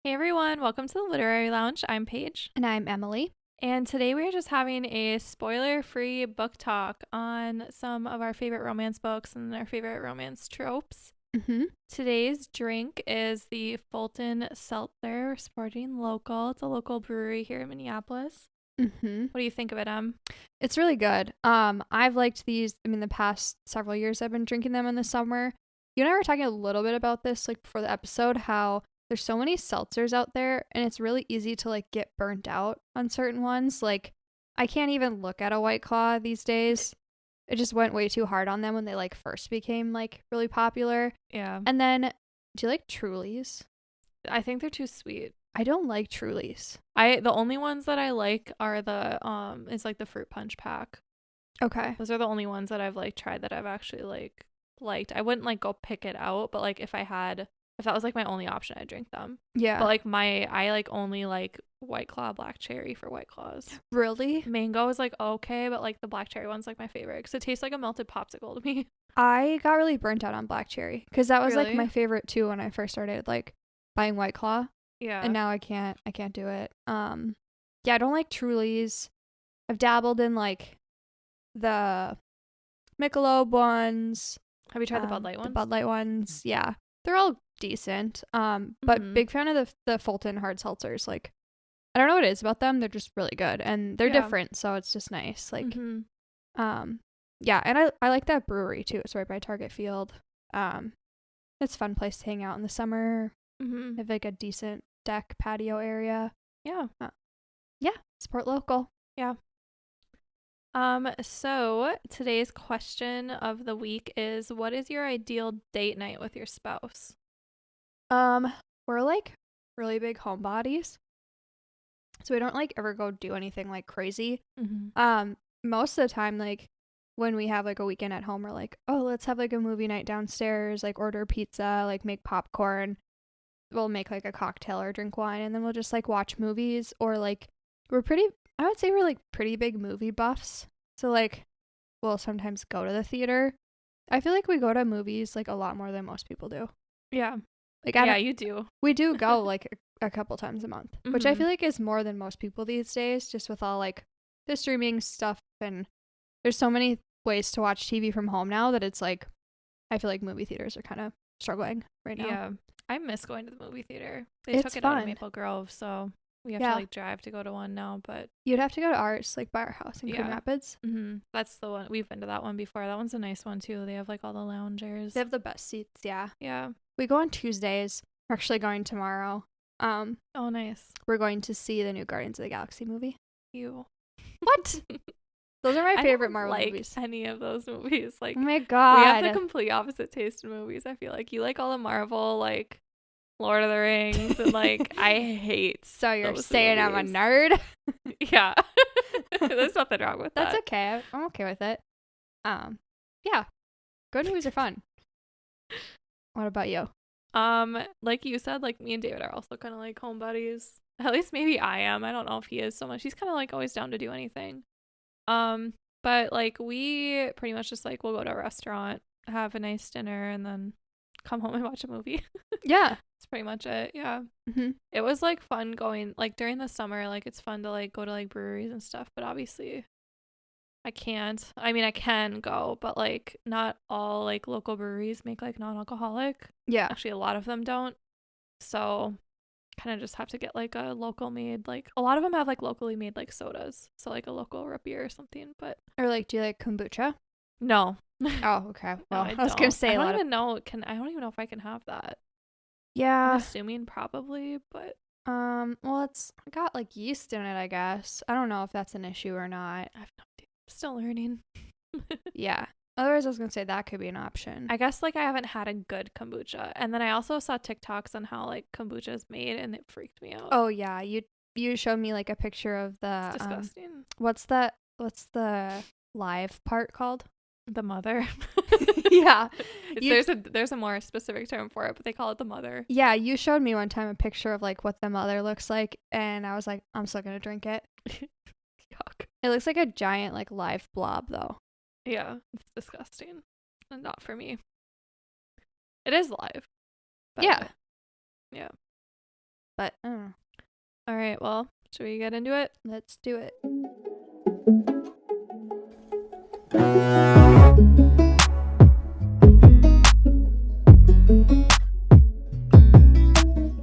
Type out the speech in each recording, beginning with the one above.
Hey everyone, welcome to the Literary Lounge. I'm Paige, And I'm Emily. and today we are just having a spoiler-free book talk on some of our favorite romance books and our favorite romance tropes. Mm-hmm. Today's drink is the Fulton Seltzer. We're supporting local. It's a local brewery here in Minneapolis. Mm-hmm. What do you think of it, Em? It's really good. I've liked these. The past several years I've been drinking them in the summer. You and I were talking a little bit about this, like before the episode, how there's so many seltzers out there, and it's really easy to like get burnt out on certain ones. Like, I can't even look at a White Claw these days. It just went way too hard on them when they like first became like really popular. Yeah, And then, do you like Trulies? I think they're too sweet. I don't like Trulies. The only ones that I like are it's like the fruit punch pack. Okay. Those are the only ones that I've like tried that I've actually liked. I wouldn't like go pick it out, but like if that was like my only option, I'd drink them. Yeah. But like I like only like White Claw black cherry for White Claws. Really? Mango is like okay, but like the black cherry one's like my favorite because it tastes like a melted popsicle to me. I got really burnt out on black cherry because that was like Really? my favorite too when I first started like buying White Claw, Yeah. and now I can't do it. Yeah, I don't like Trulies. I've dabbled in like the Michelob ones, Have you tried the Bud Light the ones? Bud Light ones. Yeah, they're all decent. But Mhm. big fan of the Fulton hard seltzers. Like, I don't know what it is about them. They're just really good, and they're Yeah. different, so it's just nice. Like, Mhm. yeah, and I like that brewery too. It's right by Target Field. It's a fun place to hang out in the summer. Mhm. They have like a decent deck patio area. Yeah. Yeah, support local. So today's question of the week is, what is your ideal date night with your spouse? We're like really big homebodies, so we don't like ever go do anything like crazy. Mm-hmm. Most of the time, like when we have like a weekend at home, we're like, oh, let's have like a movie night downstairs, like order pizza, like make popcorn. We'll make like a cocktail or drink wine, and then we'll just like watch movies, or like I would say we're like pretty big movie buffs. So like we'll sometimes go to the theater. I feel like we go to movies like a lot more than most people do. Yeah. Like Yeah, you do. we do go like a couple times a month, which I Mhm. feel like is more than most people these days, just with all like the streaming stuff, and there's so many ways to watch TV from home now that it's like I feel like movie theaters are kind of struggling right now. Yeah. I miss going to the movie theater. They It's took it out of fun. Maple Grove, so we have to Yeah. like drive to go to one now, but You'd have to go to ours, like by our house in Coon yeah. Rapids. That's the one. We've been to that one before. That one's a nice one too. They have like all the loungers. They have the best seats, yeah. Yeah. We go on Tuesdays. We're actually going tomorrow. Oh, nice. We're going to see the new Guardians of the Galaxy movie. You. What? Those are my I favorite don't Marvel like movies. any of those movies. Like Oh my we god. have the complete opposite taste in movies. I feel like you like all the Marvel, like Lord of the Rings, and like I hate. So you're those saying movies. I'm a nerd? Yeah. There's nothing wrong with that. That's okay. I'm okay with it. Yeah. Good movies are fun. What about you? Like you said, like me and David are also kind of like home buddies. At least maybe I am. I don't know if he is so much. He's kind of like always down to do anything. But like we pretty much just like we'll go to a restaurant, have a nice dinner, and then come home and watch a movie. Yeah. That's pretty much it. Yeah. Mm-hmm. It was like fun going like during the summer, like it's fun to like go to like breweries and stuff, but obviously I can't. I mean, I can go, but like not all like local breweries make like non-alcoholic. Yeah. Actually, a lot of them don't. So kind of just have to get like a local made, like a lot of them have like locally made like sodas. So like a local root beer or something, but Or like, do you like kombucha? no. Oh, okay. No, Well, I I was gonna don't. say I a don't lot of. even know I don't even know if I can have that. I'm Yeah. assuming probably, but Well, it's got like yeast in it, I guess. I don't know if that's an issue or not. I have no idea. Still learning. Yeah. Otherwise, I was gonna say that could be an option. I guess like I haven't had a good kombucha. And then I also saw TikToks on how like kombucha is made and it freaked me out. Oh yeah, you showed me like a picture of the It's disgusting. What's the live part called? The mother. Yeah. There's a more specific term for it, but they call it the mother. Yeah, you showed me one time a picture of like what the mother looks like, and I was like, I'm still gonna drink it. Yuck. It looks like a giant like live blob though. Yeah, it's disgusting. And not for me. It is live. But Yeah. yeah. But I don't know. All right, well, should we get into it? Let's do it.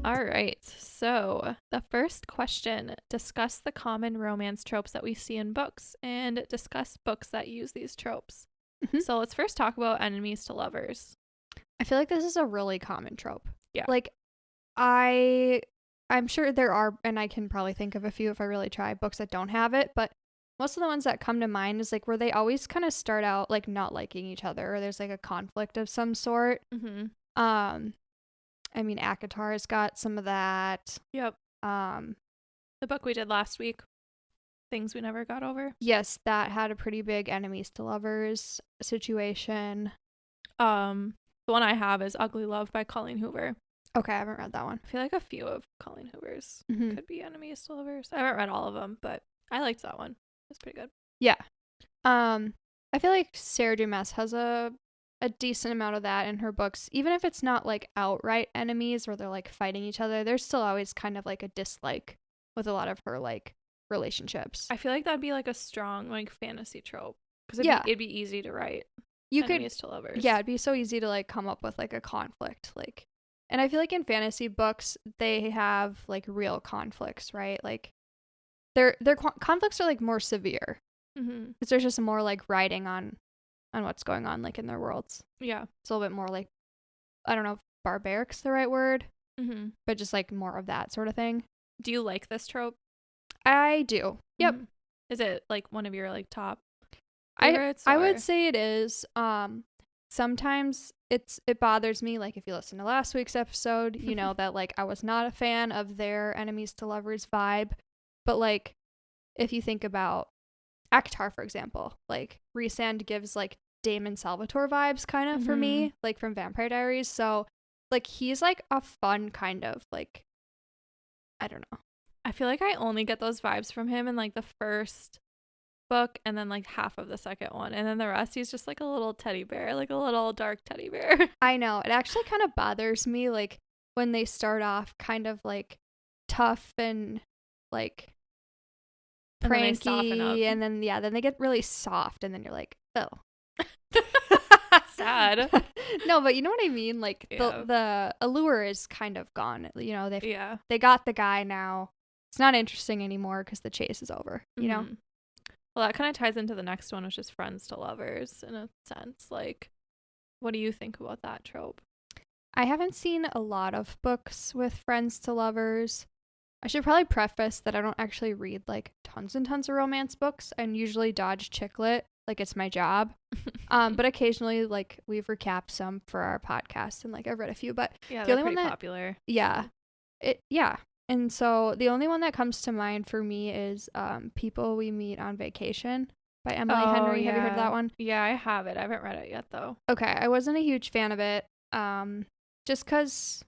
All right, so the first question: discuss the common romance tropes that we see in books and discuss books that use these tropes. Mhm. So let's first talk about enemies to lovers. I feel like this is a really common trope. Yeah. Like, I'm sure there are, and I can probably think of a few if I really try, books that don't have it, but most of the ones that come to mind is like where they always kind of start out like not liking each other, or there's like a conflict of some sort. Mm-hmm. I mean, ACOTAR's got some of that. Yep. Um, The book we did last week, Things We Never Got Over. yes, that had a pretty big enemies to lovers situation. The one I have is Ugly Love by Colleen Hoover. Okay, I haven't read that one. I feel like a few of Colleen Hoover's Mhm. could be enemies to lovers. I haven't read all of them, but I liked that one. It's pretty good. Yeah. I feel like Sarah J. Maas has a decent amount of that in her books. Even if it's not like outright enemies where they're like fighting each other, there's still always kind of like a dislike with a lot of her like relationships. I feel like that'd be like a strong like fantasy trope because it'd be easy to write. You enemies to lovers. Yeah, it'd be so easy to like come up with like a conflict, like, and I feel like in fantasy books they have like real conflicts, right? Like their conflicts are like more severe Mm-hmm. because there's just more like writing on what's going on like in their worlds. Yeah. It's a little bit more like, I don't know if barbaric's the right word, Mm-hmm. but just like more of that sort of thing. Do you like this trope? I do. Yep. Mm-hmm. Is it like one of your like top I favorites? would say it is. Sometimes it bothers me, like if you listen to last week's episode, you know that like I was not a fan of their enemies to lovers vibe, but like if you think about ACOTAR, for example, like Rhysand gives like Damon Salvatore vibes kind of for me, like from Vampire Diaries. So like he's like a fun kind of like, I don't know. I feel like I only get those vibes from him in like the first book and then like half of the second one, and then the rest he's just like a little teddy bear, like a little dark teddy bear. I know, it actually kind of bothers me like when they start off kind of like tough and like pranky, and then then they get really soft, and then you're like, oh. Sad. No, but you know what I mean, like Yeah. the allure is kind of gone, you know. Yeah. They got the guy now. It's not interesting anymore because the chase is over, you know. Well, that kind of ties into the next one, which is friends to lovers in a sense. Like, what do you think about that trope? I haven't seen a lot of books with friends to lovers. I should probably preface that I don't actually read like tons and tons of romance books, and usually dodge chick lit, like it's my job. But occasionally like we've recapped some for our podcast, and like I've read a few, but Yeah, the they're only pretty one that popular. yeah. And so the only one that comes to mind for me is People We Meet on Vacation by Emily Henry. Yeah. Have you heard of that one? Yeah, I have it. I haven't read it yet though. Okay, I wasn't a huge fan of it. Just because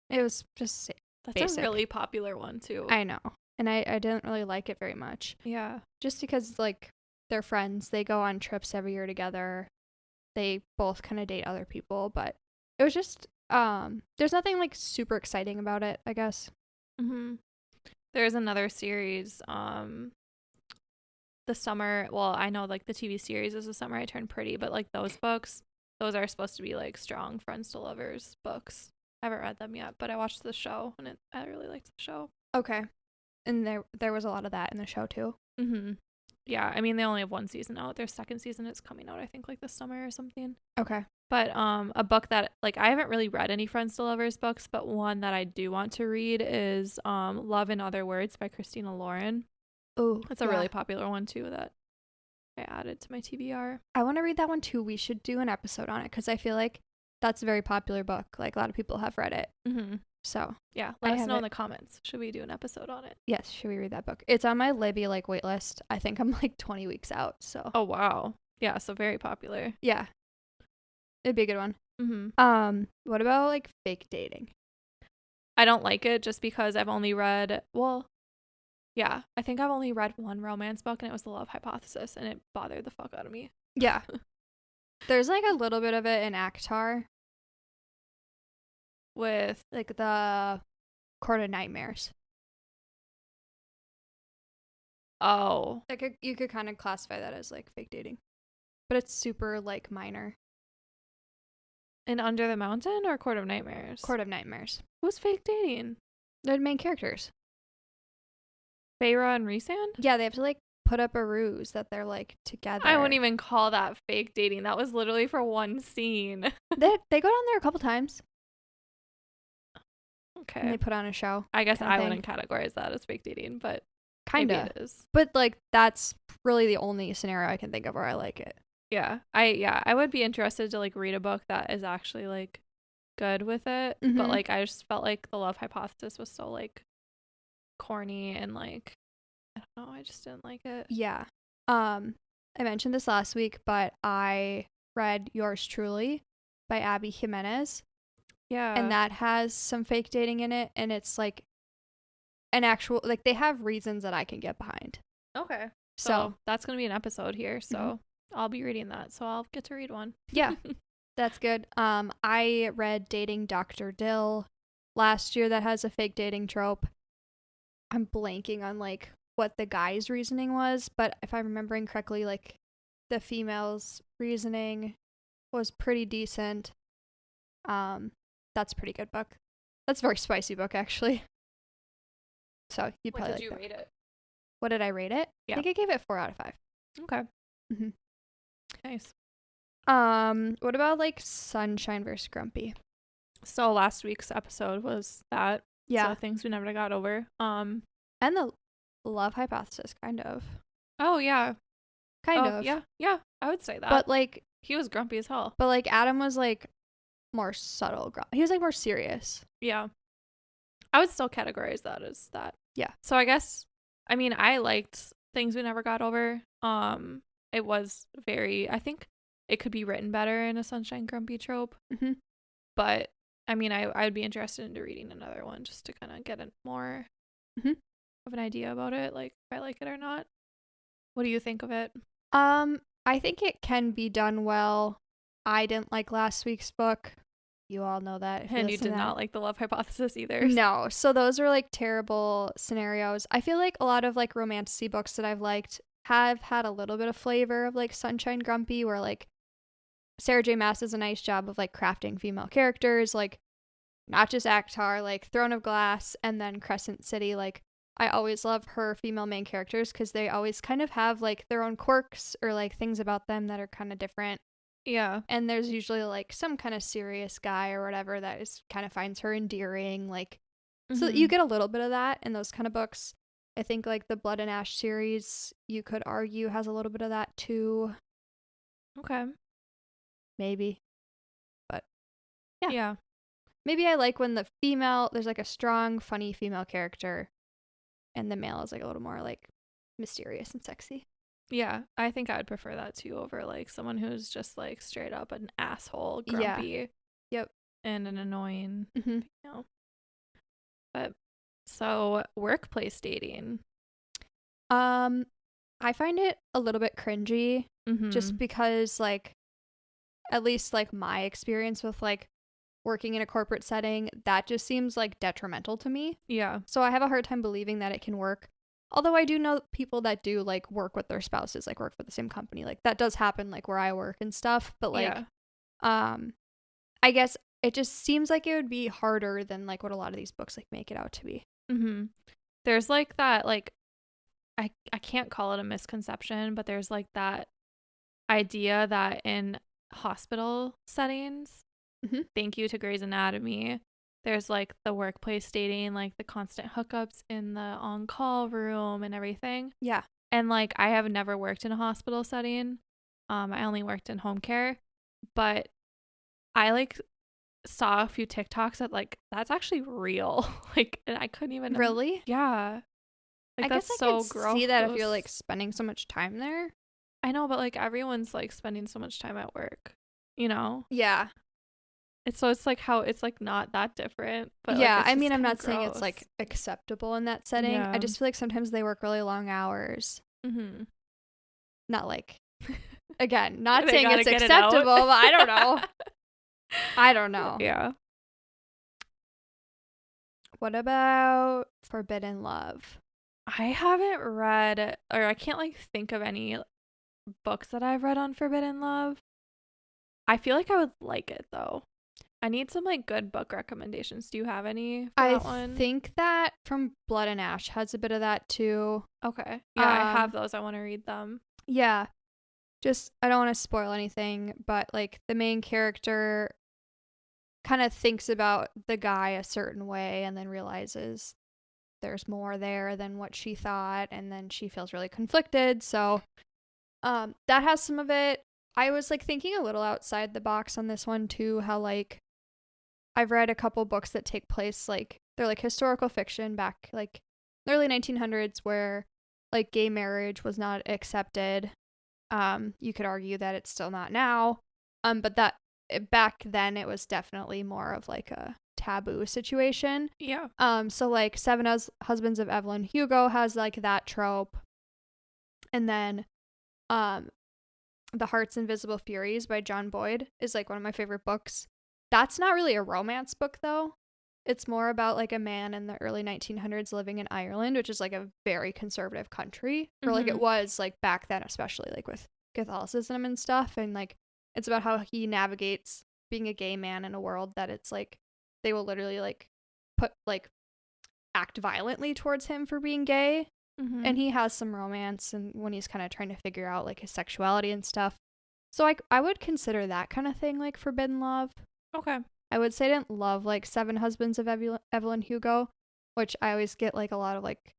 it was just That's basic. a really popular one too. I know. And I didn't really like it very much. Yeah. Just because, like, they're friends. They go on trips every year together. They both kind of date other people. But it was just, there's nothing, like, super exciting about it, I guess. Mm-hmm. There's another series, the summer, well, I know, like, the TV series is The Summer I Turned Pretty, but, like, those books, those are supposed to be, like, strong friends to lovers books. I haven't read them yet, but I watched the show, and I really liked the show. Okay. And there was a lot of that in the show, too. Mm-hmm. Yeah, I mean, they only have one season out. Their second season is coming out, I think, like, this summer or something. Okay. But a book that, like, I haven't really read any friends to lovers books, but one that I do want to read is Love in Other Words by Christina Lauren. Oh, It's a really popular one, too, that I added to my TBR. I want to read that one, too. We should do an episode on it, because I feel like that's a very popular book. Like, a lot of people have read it. Mm-hmm. So, yeah, let us know in the comments. Should we do an episode on it? Yes, should we read that book? It's on my Libby, like, wait list. I think I'm, like, 20 weeks out, so. Oh, wow. Yeah, so very popular. Yeah. It'd be a good one. Mm-hmm. What about, like, fake dating? I don't like it just because I've only read, well, yeah, I think I've only read one romance book, and it was The Love Hypothesis, and it bothered the fuck out of me. Yeah. There's, like, a little bit of it in ACOTAR. With, Like, the Court of Nightmares. Oh. Like you could kind of classify that as like fake dating, but it's super like minor. In Under the Mountain or Court of Nightmares? Court of Nightmares. Who's fake dating? They're the main characters. Feyre and Rhysand? Yeah, they have to like put up a ruse that they're like together. I wouldn't even call that fake dating. That was literally for one scene. They go down there a couple times. Okay. And they put on a show. I guess I wouldn't categorize that as fake dating, but kind of it is. But like that's really the only scenario I can think of where I like it. Yeah. I would be interested to like read a book that is actually like good with it, but like I just felt like The Love Hypothesis was so like corny and like I don't know, I just didn't like it. Yeah. I mentioned this last week, but I read Yours Truly by Abby Jimenez. Yeah. And that has some fake dating in it, and it's like an actual like they have reasons that I can get behind. Okay. So that's going to be an episode here, so I'll be reading that. So I'll get to read one. Yeah. That's good. I read Dating Dr. Dill last year that has a fake dating trope. I'm blanking on like what the guy's reasoning was, but if I'm remembering correctly, like the female's reasoning was pretty decent. That's a pretty good book. That's a very spicy book, actually. So you'd probably like that. What did you rate it? What did I rate it? Yeah. I think I gave it 4 out of 5. Okay. Nice. What about like Sunshine versus Grumpy? So last week's episode was that. Yeah. So things we never got over. And the Love Hypothesis, kind of. Oh yeah. Kind of. Yeah. I would say that. But like he was grumpy as hell. But like Adam was like more subtle. He was like more serious. Yeah. I would still categorize that as that. Yeah. So I guess I mean I liked Things We Never Got Over. It was very I think it could be written better in a Sunshine Grumpy trope. But I mean I would be interested into reading another one just to kind of get a more of an idea about it, like if I like it or not. What do you think of it? I think it can be done well. I didn't like last week's book. You all know that. And you did not like The Love Hypothesis either. No. So those are like terrible scenarios. I feel like a lot of like romantasy books that I've liked have had a little bit of flavor of like Sunshine Grumpy, where like Sarah J. Maas does a nice job of like crafting female characters, like not just Akhtar, like Throne of Glass, and then Crescent City. Like I always love her female main characters because they always kind of have like their own quirks or like things about them that are kind of different. Yeah. And there's usually like some kind of serious guy or whatever that is kind of finds her endearing. Like, so you get a little bit of that in those kind of books. I think like the Blood and Ash series, you could argue has a little bit of that too. Okay. Maybe. But yeah. Maybe I like when there's like a strong, funny female character and the male is like a little more like mysterious and sexy. Yeah, I think I would prefer that too over like someone who's just like straight up an asshole, grumpy. Yeah. Yep. And an annoying, you know. But so workplace dating. I find it a little bit cringy just because like at least like my experience with like working in a corporate setting, that just seems like detrimental to me. Yeah. So I have a hard time believing that it can work. Although I do know people that do like work with their spouses, like work for the same company. Like that does happen like where I work and stuff. But like, I guess it just seems like it would be harder than like what a lot of these books like make it out to be. There's like that, like, I can't call it a misconception, but there's like that idea that in hospital settings, thank you to Grey's Anatomy, there's like the workplace dating, like the constant hookups in the on-call room and everything. Yeah. And like I have never worked in a hospital setting. I only worked in home care, but I like saw a few TikToks that like that's actually real. Like, and I couldn't even really. Yeah. Like I that's guess so I could gross. see that if you're like spending so much time there. I know, but like everyone's like spending so much time at work, you know? Yeah. It's like how it's like not that different. But yeah, like, I mean, I'm not gross. saying it's like acceptable in that setting. Yeah. I just feel like sometimes they work really long hours. Not like, again, not saying it's acceptable, but I don't know. I don't know. Yeah. What about Forbidden Love? I haven't read, or I can't like think of any books that I've read on Forbidden Love. I feel like I would like it though. I need some like good book recommendations. Do you have any for that one? I think that From Blood and Ash has a bit of that too. Okay. Yeah, I have those. I want to read them. Yeah. Just, I don't want to spoil anything, but like the main character kind of thinks about the guy a certain way and then realizes there's more there than what she thought, and then she feels really conflicted. So that has some of it. I was like thinking a little outside the box on this one too, how like I've read a couple books that take place like they're like historical fiction back like the early 1900s where like gay marriage was not accepted. You could argue that it's still not now. But that back then it was definitely more of like a taboo situation. Yeah. So like Seven Husbands of Evelyn Hugo has like that trope. And then The Heart's Invisible Furies by John Boyd is like one of my favorite books. That's not really a romance book though. It's more about like a man in the early 1900s living in Ireland, which is like a very conservative country, or like it was like back then, especially like with Catholicism and stuff. And like it's about how he navigates being a gay man in a world that it's like they will literally like put like act violently towards him for being gay. And he has some romance and when he's kind of trying to figure out like his sexuality and stuff. So I would consider that kind of thing like Forbidden Love. Okay. I would say I didn't love like Seven Husbands of Evelyn Hugo, which I always get like a lot of like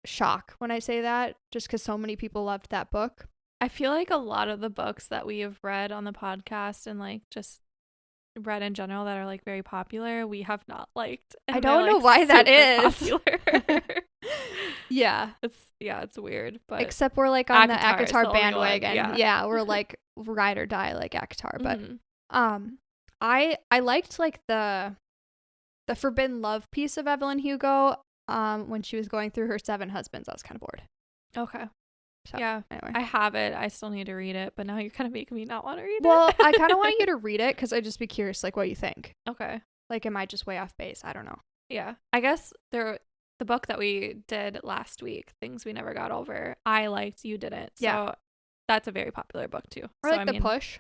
shock when I say that just because so many people loved that book. I feel like a lot of the books that we have read on the podcast and like just read in general that are like very popular, we have not liked. I don't know why that is. Yeah. It's weird. But except we're like on the ACOTAR ACOTAR bandwagon. Yeah, we're like ride or die like ACOTAR. But I liked like the Forbidden Love piece of Evelyn Hugo when she was going through her 7 husbands. I was kind of bored. Okay. So, yeah. Anyway. I have it. I still need to read it, but now you're kind of making me not want to read it. Well, I kind of want you to read it because I'd just be curious like what you think. Okay. Like, am I just way off base? I don't know. Yeah. I guess the book that we did last week, Things We Never Got Over, I liked, you didn't. So that's a very popular book too. Or like The Push.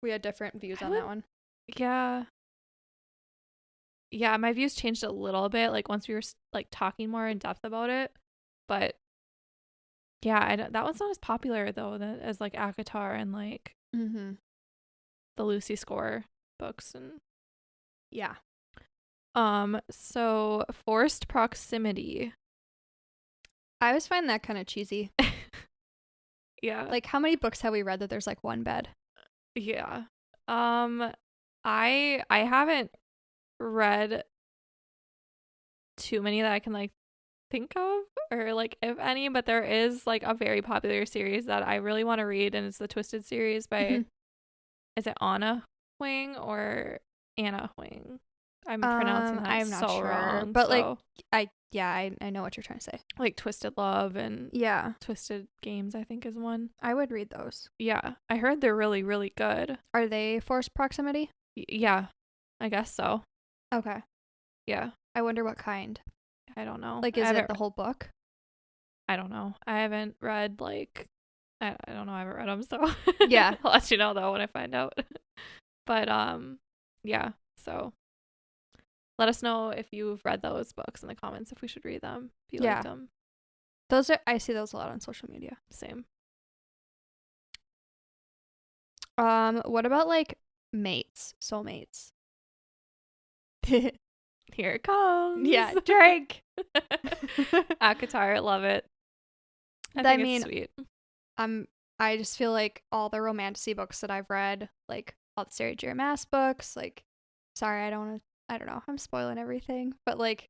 We had different views on that one. Yeah. Yeah, my views changed a little bit like once we were like talking more in depth about it. But yeah, that one's not as popular though as like ACOTAR and like the Lucy Score books and yeah. So Forced Proximity. I always find that kind of cheesy. Yeah. Like how many books have we read that there's like one bed? Yeah. I haven't read too many that I can like think of or like if any, but there is like a very popular series that I really want to read, and it's the Twisted series by is it Anna Huang or Anna Huang? I'm pronouncing that I'm not so sure, wrong, but so, like I know what you're trying to say. like Twisted Love and Twisted Games I think is one. I would read those. Yeah, I heard they're really really good. Are they forced proximity? Yeah, I guess so. Okay. Yeah. I wonder what kind. I don't know. Like, is it the whole book? I don't know. I haven't read like I don't know. I haven't read them, so yeah. I'll let you know though when I find out. But yeah. So let us know if you've read those books in the comments if we should read them. If you liked them. I see those a lot on social media. Same. What about like mates, soulmates? Here it comes. Yeah, drink. ACOTAR, love it. I mean, it's sweet. I just feel like all the romantasy books that I've read, like all the Sarah J. Maas books, like, sorry, I don't know, I'm spoiling everything, but like,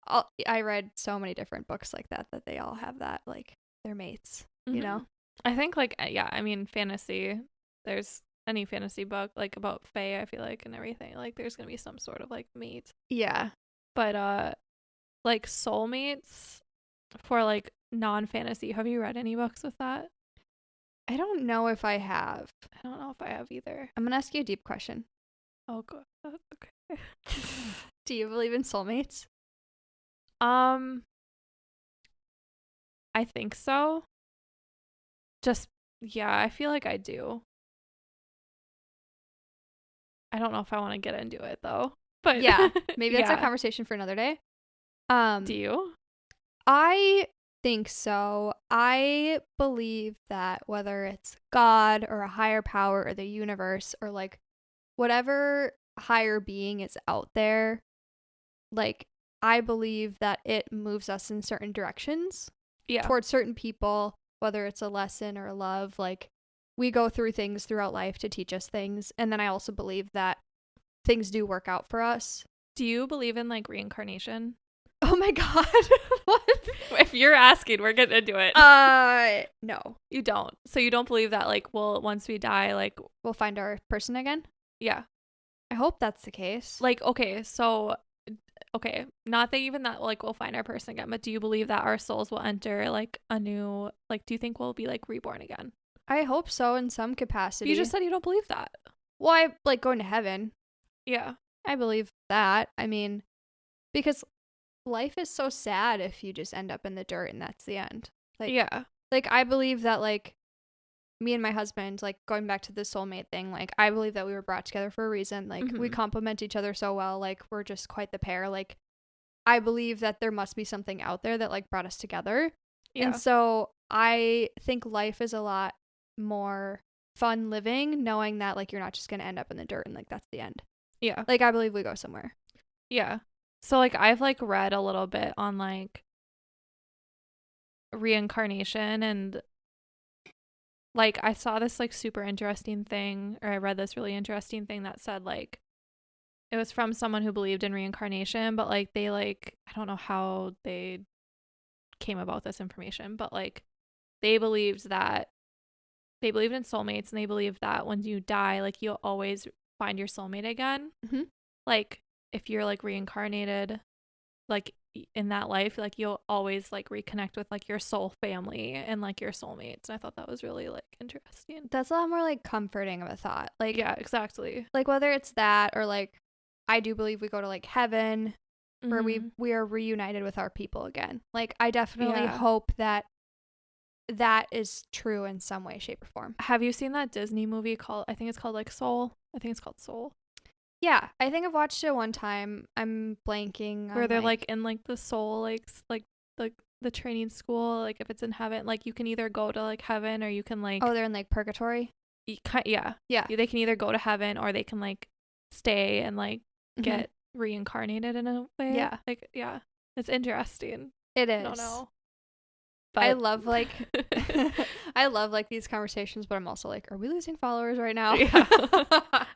I read so many different books like that they all have that, like, they're mates, you know? I think, like, yeah, I mean, fantasy, there's any fantasy book, like, about fae, I feel like, and everything, like, there's gonna be some sort of, like, mate. Yeah. But, like, soulmates for, like, non-fantasy, have you read any books with that? I don't know if I have. I don't know if I have either. I'm gonna ask you a deep question. Oh, God. Okay. Do you believe in soulmates? I think so. Just, yeah, I feel like I do. I don't know if I want to get into it though. But Yeah, maybe that's a yeah. conversation for another day. Do you? I think so. I believe that whether it's God or a higher power or the universe or like whatever higher being is out there, like I believe that it moves us in certain directions Yeah. towards certain people, whether it's a lesson or a love. Like we go through things throughout life to teach us things. And then I also believe that things do work out for us. Do you believe in like reincarnation? Oh my God. What? If you're asking, we're getting into it. No. You don't. So you don't believe that like, well, once we die, like, We'll find our person again? yeah. I hope that's the case. Like, okay, so okay, not that even that like we'll find our person again, but do you believe that our souls will enter like a new, like, do you think we'll be like reborn again? I hope so in some But capacity. you just said you don't believe that. Well, I like going to heaven. Yeah. I believe that. I mean, because life is so sad if you just end up in the dirt and that's the end. Like, Yeah. like I believe that like me and my husband, like going back to the soulmate thing, like I believe that we were brought together for a reason. Like we complement each other so well. Like we're just quite the pair. Like I believe that there must be something out there that like brought us together. Yeah. And so I think life is a lot more fun living knowing that like you're not just going to end up in the dirt and like that's the end. Yeah. Like I believe we go somewhere. Yeah. So like I've like read a little bit on like reincarnation, and like I saw this like super interesting thing, or I read this really interesting thing that said like it was from someone who believed in reincarnation, but like they like, I don't know how they came about this information, but like they believed in soulmates, and they believed that when you die, like you'll always find your soulmate again. Mm-hmm. Like if you're like reincarnated, like in that life, like you'll always like reconnect with like your soul family and like your soulmates. And I thought that was really like interesting. That's a lot more like comforting of a thought. Like Yeah, exactly. like whether it's that or like I do believe we go to like heaven where we are reunited with our people again. Like I definitely hope that that is true in some way, shape, or form. Have you seen that Disney movie called, I think it's called like Soul? I think it's called Soul. Yeah, I think I've watched it one time. I'm blanking on where they're like in like the soul, like the training school, like if it's in heaven, like you can either go to like heaven or you can like, oh, they're in like purgatory. Yeah, they can either go to heaven or they can like stay and like get reincarnated in a way. Yeah, like yeah, it's interesting. It is. I don't know. But I love like I love like these conversations, but I'm also like, are we losing followers right now? Yeah.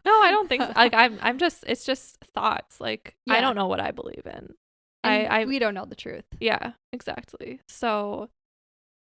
No, I don't think so. Like I'm just, it's just thoughts. Like I don't know what I believe in. And we don't know the truth. Yeah, exactly. So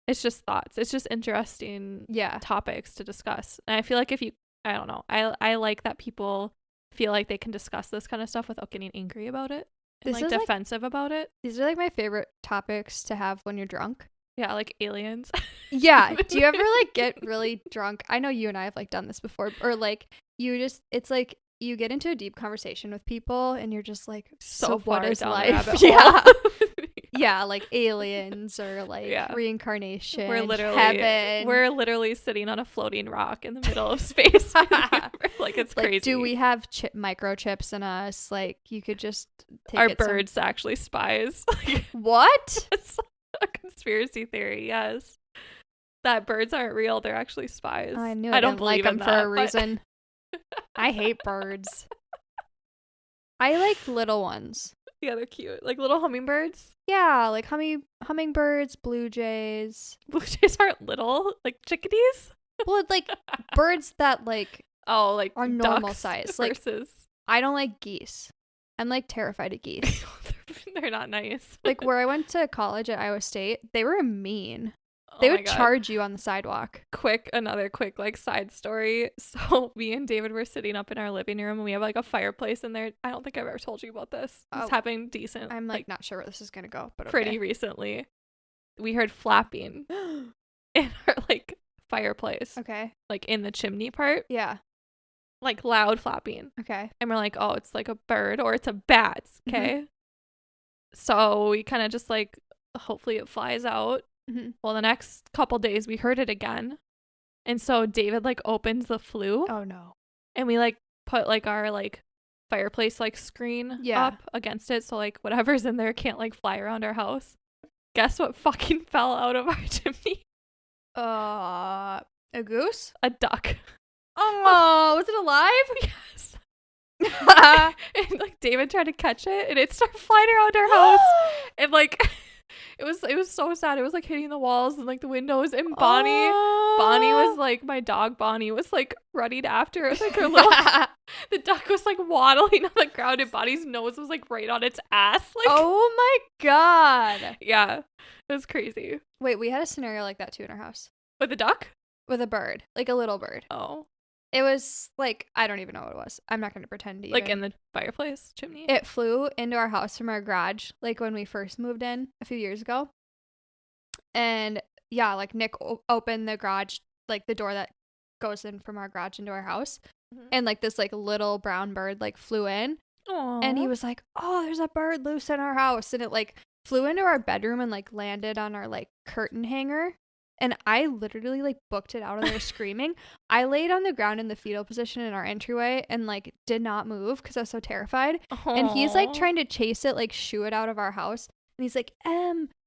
it's just thoughts. It's just interesting topics to discuss. And I feel like I don't know. I like that people feel like they can discuss this kind of stuff without getting angry about it and like defensive about it. These are like my favorite topics to have when you're drunk. Yeah, like aliens. Yeah. Do you ever like get really drunk? I know you and I have like done this before, or like it's like you get into a deep conversation with people and you're just like, so what is life? Yeah. Yeah, like aliens or like reincarnation. We're literally heaven. Sitting on a floating rock in the middle of space. Like it's crazy. Like, do we have microchips in us? Like you could just take our birds actually spies. What? It's a conspiracy theory. Yes, that birds aren't real. They're actually spies. I knew I don't believe like them that, for a reason. I hate birds. I like little ones. Yeah, they're cute. Like little hummingbirds. Yeah, like hummingbirds, blue jays. Blue jays aren't little, like chickadees. Well, like birds that like like are normal size. Versus... Like I don't like geese. I'm like terrified of geese. They're not nice. Like where I went to college at Iowa State, they were mean. They would charge you on the sidewalk. Another quick like side story. So me and David were sitting up in our living room and we have like a fireplace in there. I don't think I've ever told you about this. It's happening decent. I'm like not sure where this is gonna go, but pretty recently. We heard flapping in our like fireplace. Okay. Like in the chimney part. Yeah. like loud flapping. Okay. And we're like, oh, it's like a bird or it's a bat. Okay. So we kind of just like, hopefully it flies out. Well, the next couple days we heard it again. And so David like opens the flue. Oh no. And we like put like our like fireplace like screen up against it. So like whatever's in there can't like fly around our house. Guess what fucking fell out of our chimney? A goose? A duck. Oh, was it alive? Yes. And like David tried to catch it and it started flying around our house. And like it was so sad. It was like hitting the walls and like the windows, and Bonnie was like, my dog Bonnie was like running after it, like her little the duck was like waddling on the ground and Bonnie's nose was like right on its ass. Like, oh my god. Yeah. It was crazy. Wait, we had a scenario like that too in our house. With a duck? With a bird. Like a little bird. Oh. It was like, I don't even know what it was. I'm not going to pretend to. Like in the fireplace chimney? It flew into our house from our garage, like when we first moved in a few years ago. And yeah, like Nick opened the garage, like the door that goes in from our garage into our house. And like this like little brown bird like flew in. Aww. And he was like, oh, there's a bird loose in our house. And it like flew into our bedroom and like landed on our like curtain hanger. And I literally like booked it out of there screaming. I laid on the ground in the fetal position in our entryway and like did not move because I was so terrified. Aww. And he's like trying to chase it, like shoo it out of our house. And he's like,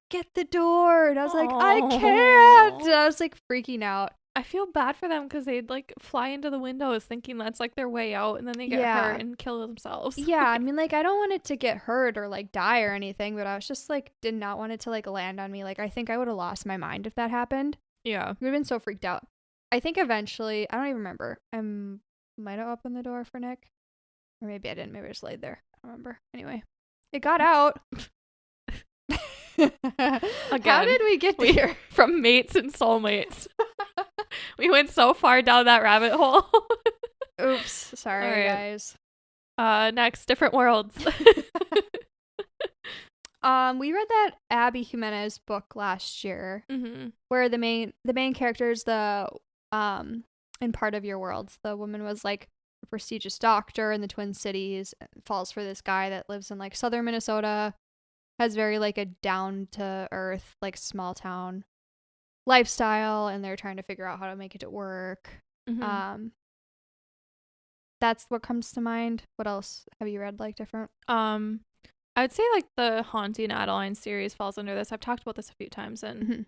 get the door. And I was like, I can't. And I was like freaking out. I feel bad for them because they'd like fly into the windows thinking that's like their way out, and then they get hurt and kill themselves. Yeah, I mean, like I don't want it to get hurt or like die or anything, but I was just like did not want it to like land on me. Like I think I would have lost my mind if that happened. Yeah, we've been so freaked out. I think eventually, I don't even remember. I might have opened the door for Nick, or maybe I didn't. Maybe I just laid there. I don't remember. Anyway, it got out. Again, how did we get here? From mates and soulmates. We went so far down that rabbit hole. Oops. Sorry, guys. Next, different worlds. We read that Abby Jimenez book last year, where the main characters, in Part of Your Worlds, the woman was like a prestigious doctor in the Twin Cities, falls for this guy that lives in like southern Minnesota, has very like a down to earth like small town lifestyle, and they're trying to figure out how to make it to work. That's what comes to mind. What else have you read like different? I would say like the Haunting Adeline series falls under this. I've talked about this a few times in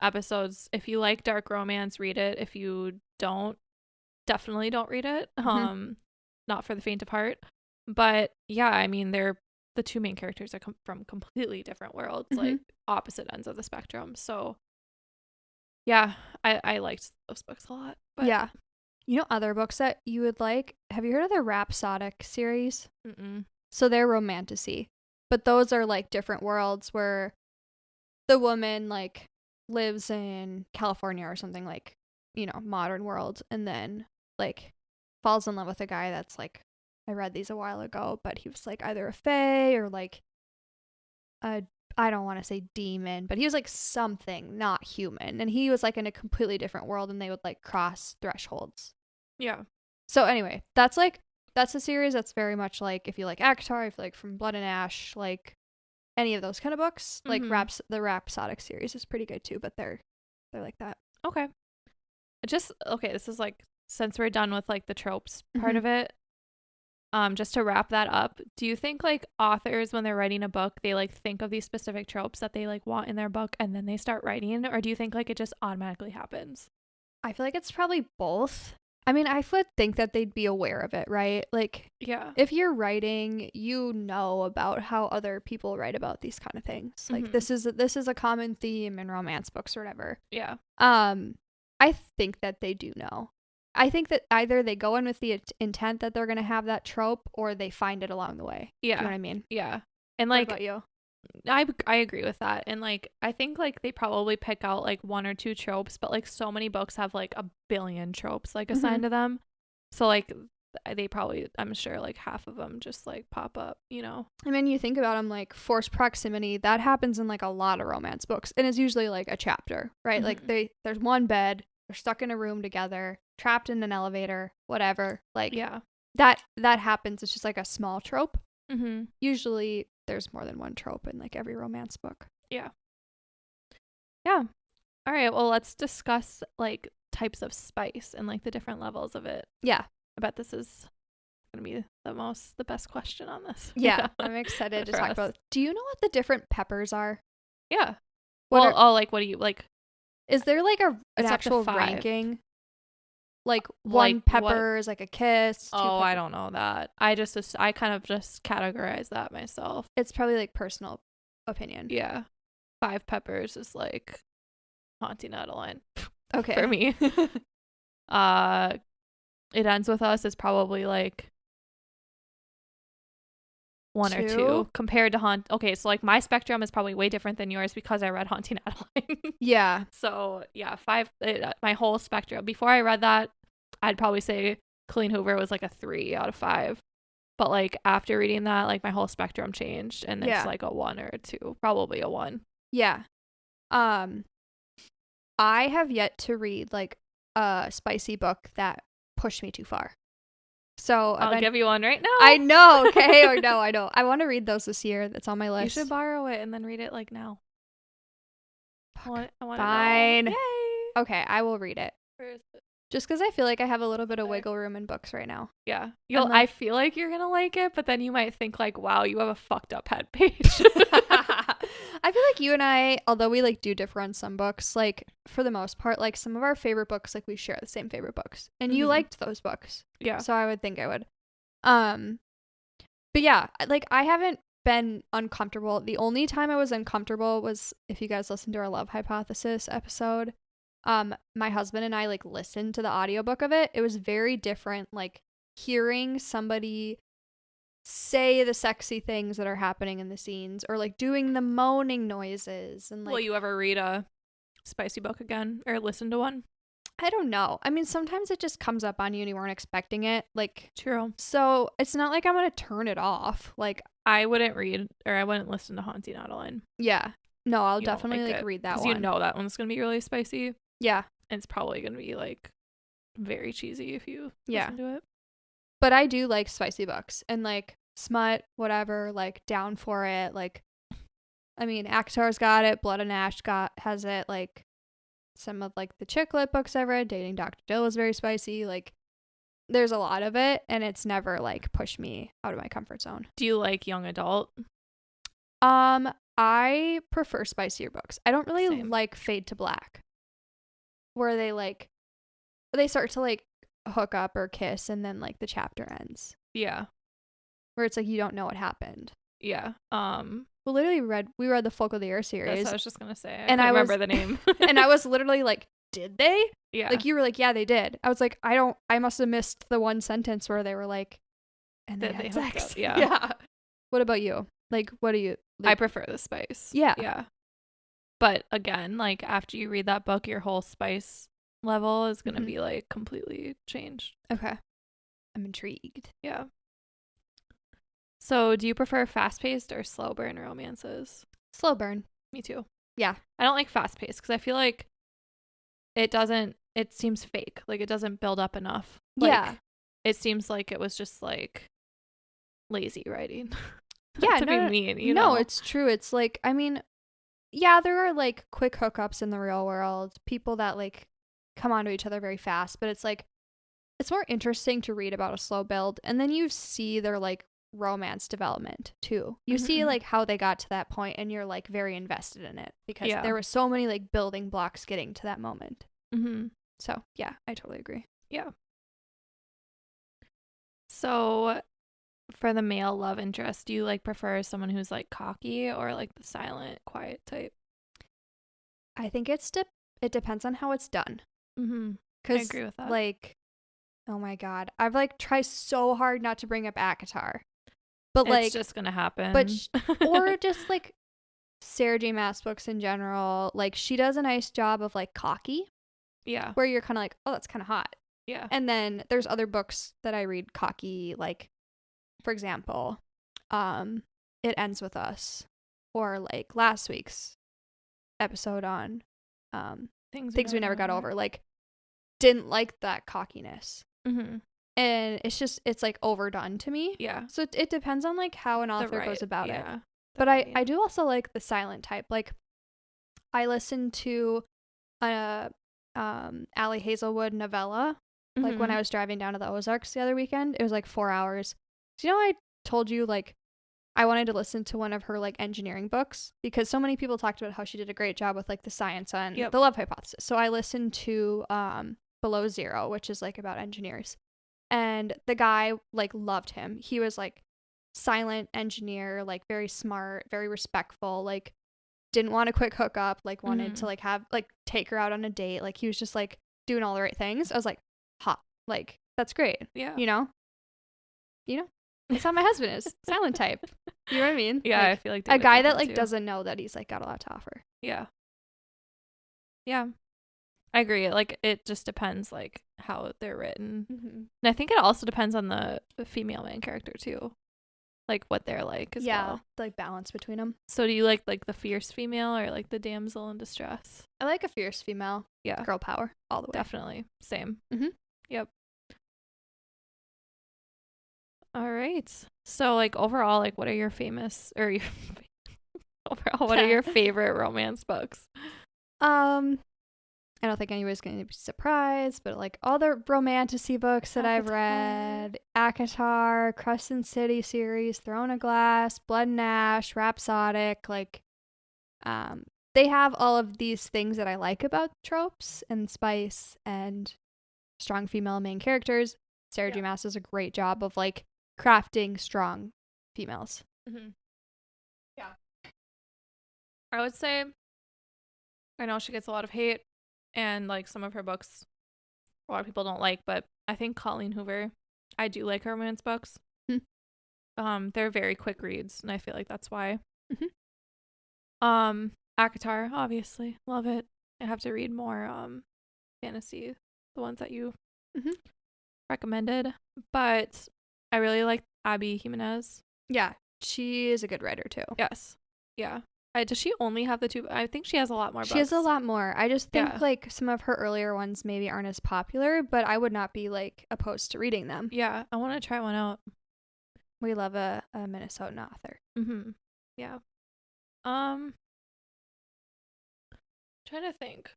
episodes. If you like dark romance, read it. If you don't, definitely don't read it. Not for the faint of heart. But yeah, I mean, the two main characters are from completely different worlds, like opposite ends of the spectrum. So yeah, I liked those books a lot. But yeah. You know other books that you would like? Have you heard of the Rhapsodic series? So they're romantasy. But those are like different worlds where the woman like lives in California or something, like, you know, modern world, and then like falls in love with a guy that's like, I read these a while ago, but he was like either a fae or like a, I don't want to say demon, but he was like something not human, and he was like in a completely different world, and they would like cross thresholds. Yeah. So anyway, that's a series that's very much like, if you like ACOTAR, if you like From Blood and Ash, like any of those kind of books, like the Rhapsodic series is pretty good too, but they're like that. Okay. This is like, since we're done with like the tropes part of it, just to wrap that up, do you think like authors, when they're writing a book, they like think of these specific tropes that they like want in their book and then they start writing, or do you think like it just automatically happens? I feel like it's probably both. I mean, I would think that they'd be aware of it, right? Like, yeah, if you're writing, you know about how other people write about these kind of things. Like, this is a common theme in romance books or whatever. Yeah. I think that they do know. I think that either they go in with the intent that they're going to have that trope, or they find it along the way. Yeah. Do you know what I mean? Yeah. And like, what about you? I agree with that. And like, I think like they probably pick out like one or two tropes, but like so many books have like a billion tropes like assigned to them. So like they probably, I'm sure like half of them just like pop up, you know? I mean, you think about them, like forced proximity, that happens in like a lot of romance books, and it's usually like a chapter, right? Like there's one bed, they're stuck in a room together, trapped in an elevator, whatever. Like Yeah. that happens. It's just like a small trope. Mm-hmm. Usually there's more than one trope in like every romance book. Yeah. Yeah. All right. Well, let's discuss like types of spice and like the different levels of it. Yeah. I bet this is gonna be the best question on this. Yeah. I'm excited to talk about it. Do you know what the different peppers are? Yeah. What Well, like, what do you like? is there like an It's up to actual 5. ranking? Like Like, one pepper is like a kiss. Oh, I don't know that. I kind of just categorize that myself. It's probably like personal opinion. Yeah. 5 peppers is like haunting Adeline. Okay. For me. It ends with us is probably like 1 or 2 compared to Okay, so like my spectrum is probably way different than yours because I read Haunting Adeline. Yeah. So yeah, 5. My whole spectrum. Before I read that, I'd probably say Colleen Hoover was like a 3 out of 5. But like after reading that, like my whole spectrum changed, and it's like a 1 or a 2, probably a 1. Yeah. I have yet to read like a spicy book that pushed me too far. So I'll give you one right now. I know. Okay. Or no, I know. I want to read those this year. That's on my list. You should borrow it and then read it like now. I want Fine. to know. Yay. Okay, I will read it. Where is it? Just because I feel like I have a little bit of wiggle room in books right now. Yeah. I I feel like you're gonna like it, but then you might think like, wow, you have a fucked up head page. I feel like you and I, although we like do differ on some books, like for the most part, like some of our favorite books, like we share the same favorite books, and you liked those books. Yeah. So I would think I would. But yeah, like I haven't been uncomfortable. The only time I was uncomfortable was if you guys listened to our Love Hypothesis episode. My husband and I like listened to the audiobook of it. It was very different, like hearing somebody say the sexy things that are happening in the scenes, or like doing the moaning noises, and like, will you ever read a spicy book again or listen to one? I don't know. I mean, sometimes it just comes up on you and you weren't expecting it. Like, true. So it's not like I'm gonna turn it off. Like, I wouldn't read or I wouldn't listen to Haunting Adeline. Yeah. No, I'll You definitely like read that one. Because you know that one's gonna be really spicy. Yeah. And it's probably gonna be like very cheesy if you Yeah. listen to it. But I do like spicy books and like smut, whatever, like down for it. Like, I mean, Akatar's got it, Blood and Ash has it, like some of like the chick lit books I've read, Dating Dr. Dill is very spicy. Like there's a lot of it, and it's never like pushed me out of my comfort zone. Do you like young adult? I prefer spicier books. I don't really Same. like Fade to Black, where they start to like hook up or kiss and then like the chapter ends. Yeah. Where it's like you don't know what happened. Yeah. We literally read the Folk of the Air series. That's what I was just gonna say. And I remember the name. And I was literally like, did they? Yeah. Like you were like, yeah, they did. I was like, I must have missed the one sentence where they were like, and they had sex. Up. Yeah. Yeah. What about you? Like, what do you? Like, I prefer the spice. Yeah. Yeah. But again, like after you read that book, your whole spice level is gonna be like completely changed. Okay. I'm intrigued. Yeah. So do you prefer fast-paced or slow burn romances? Slow burn. Me too. Yeah. I don't like fast-paced because I feel like it seems fake. Like it doesn't build up enough. Like, yeah. It seems like it was just like lazy writing. Yeah. to be mean, you know. know? It's true. It's like, I mean, yeah, there are like quick hookups in the real world. People that like come onto each other very fast, but it's like, it's more interesting to read about a slow build. And then you see their like romance development too. You see like how they got to that point, and you're like very invested in it because there were so many like building blocks getting to that moment. So yeah, I totally agree. Yeah. So for the male love interest, do you like prefer someone who's like cocky or like the silent, quiet type? I think it depends on how it's done. I agree with that. Like, oh my god, I've like tried so hard not to bring up Akatar, but like it's just gonna happen. But or just like Sarah J. Maas books in general, like she does a nice job of like cocky. Yeah. Where you're kind of like, oh, that's kind of hot. Yeah. And then there's other books that I read cocky, like, for example, It Ends With Us, or like last week's episode on Things We Never Got Over. Like, didn't like that cockiness. Mm-hmm. And it's like overdone to me. Yeah. So it depends on like how an author goes about it. But I do also like the silent type. Like I listened to Allie Hazelwood novella like when I was driving down to the Ozarks the other weekend. It was like 4 hours. So you know I told you like I wanted to listen to one of her like engineering books because so many people talked about how she did a great job with like the science on the love hypothesis. So I listened to Below Zero, which is like about engineers. And the guy like loved him. He was like silent engineer, like very smart, very respectful, like didn't want a quick hookup, like wanted to like have like take her out on a date. Like he was just like doing all the right things. I was like, hot. Like that's great. Yeah. You know? That's how my husband is. Silent type. You know what I mean? Yeah, like, I feel like a guy that like too. doesn't know that he's like got a lot to offer. Yeah. Yeah. I agree. Like it just depends like how they're written. And I think it also depends on the female main character too. Like what they're like as well. The like balance between them. So do you like the fierce female or like the damsel in distress? I like a fierce female. Yeah. Girl power all the way. Definitely. Same. Yep. All right. So like overall, like what are your famous or your overall what are your favorite romance books? I don't think anybody's going to be surprised, but like all the romantasy books that I've read, ACOTAR, Crescent City series, Throne of Glass, Blood and Ash, Rhapsodic, like they have all of these things that I like about tropes and spice and strong female main characters. Sarah J. Maas does a great job of like crafting strong females. Yeah. I would say I know she gets a lot of hate and like some of her books a lot of people don't like, but I think Colleen Hoover, I do like her romance books. They're very quick reads and I feel like that's why. ACOTAR, obviously love it. I have to read more fantasy, the ones that you recommended, but I really like Abby Jimenez. Yeah, she is a good writer too. Yes. Yeah. Does she only have the two? I think she has a lot more books. She has a lot more. I just think like some of her earlier ones maybe aren't as popular, but I would not be like opposed to reading them. Yeah, I want to try one out. We love a Minnesotan author. Yeah. Trying to think.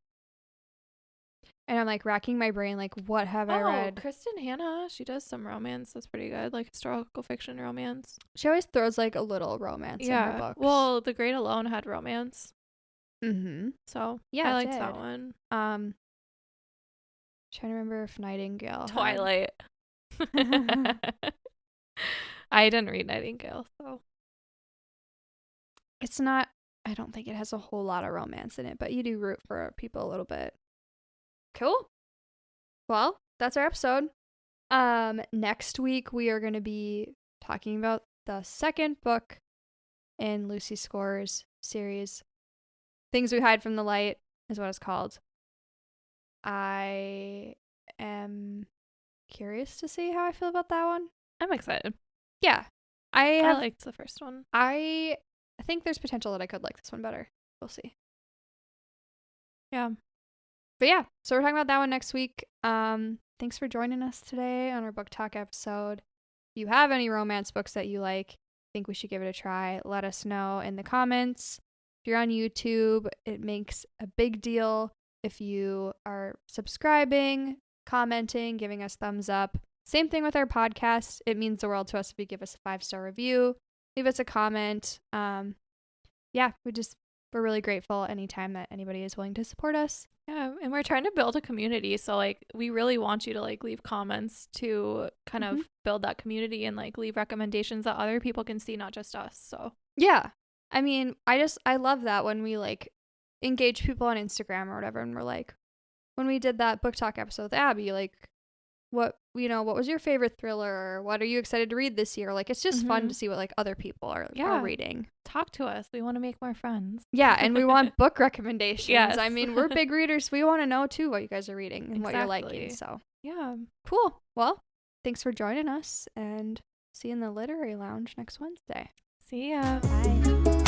And I'm like racking my brain, like what have I read? Kristen Hannah, she does some romance that's pretty good, like historical fiction romance. She always throws like a little romance in her books. Well, The Great Alone had romance. So yeah, I liked that one. Trying to remember if Nightingale Twilight. I didn't read Nightingale, so it's not, I don't think it has a whole lot of romance in it, but you do root for people a little bit. Cool. Well, that's our episode. Next week we are going to be talking about the second book in Lucy Score's series. Things We Hide from the Light is what it's called. I am curious to see how I feel about that one. I'm excited. Yeah. I liked the first one. I think there's potential that I could like this one better. We'll see. Yeah. But yeah, so we're talking about that one next week. Thanks for joining us today on our book talk episode. If you have any romance books that you like, think we should give it a try, let us know in the comments. If you're on YouTube, it makes a big deal if you are subscribing, commenting, giving us thumbs up. Same thing with our podcast. It means the world to us if you give us a 5-star review, leave us a comment. Yeah, we're really grateful anytime that anybody is willing to support us. Yeah, and we're trying to build a community, so like we really want you to like leave comments to kind of build that community and like leave recommendations that other people can see, not just us. So yeah, I mean, I love that when we like engage people on Instagram or whatever, and we're like, when we did that book talk episode with Abby, like what was your favorite thriller, or what are you excited to read this year? Like it's just fun to see what like other people are reading. Talk to us. We want to make more friends. Yeah, and we want book recommendations. Yes. I mean, we're big readers. We want to know too what you guys are reading and what you're liking. So yeah, cool. Well, thanks for joining us, and see you in the literary lounge next Wednesday. See ya. Bye.